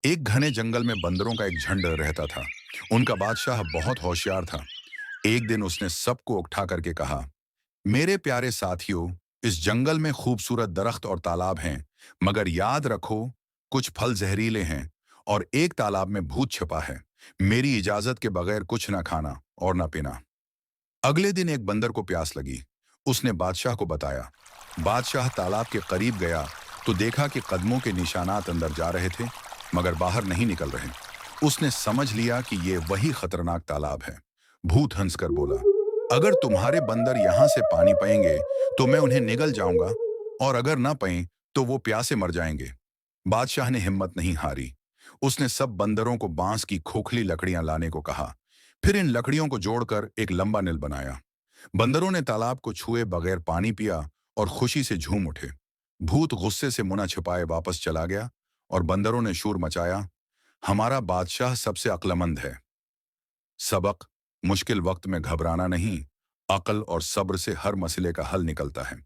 एक घने जंगल में बंदरों का एक झुंड रहता था। उनका बादशाह बहुत होशियार था। एक दिन उसने सबको उठा करके कहा, मेरे प्यारे साथियों, इस जंगल में खूबसूरत दरख्त और तालाब हैं, मगर याद रखो, कुछ फल जहरीले हैं और एक तालाब में भूत छिपा है। मेरी इजाजत के बगैर कुछ ना खाना और ना पीना। अगले दिन एक बंदर को प्यास लगी। उसने बादशाह को बताया। बादशाह तालाब के करीब गया तो देखा कि कदमों के निशानात अंदर जा रहे थे, मगर बाहर नहीं निकल रहे। उसने समझ लिया कि ये वही खतरनाक तालाब है। भूत हंसकर बोला, अगर तुम्हारे बंदर यहां से पानी पिएंगे तो मैं उन्हें निगल जाऊंगा, और अगर ना पिएं तो वो प्यासे मर जाएंगे। बादशाह ने हिम्मत नहीं हारी। उसने सब बंदरों को बांस की खोखली लकड़ियां लाने को कहा। फिर इन लकड़ियों को जोड़कर एक लंबा नील बनाया। बंदरों ने तालाब को छुए बगैर पानी पिया और खुशी से झूम उठे। भूत गुस्से से मुना छिपाए वापस चला गया और बंदरों ने शोर मचाया, हमारा बादशाह सबसे अक्लमंद है। सबक: मुश्किल वक्त में घबराना नहीं, अक्ल और सब्र से हर मसले का हल निकलता है।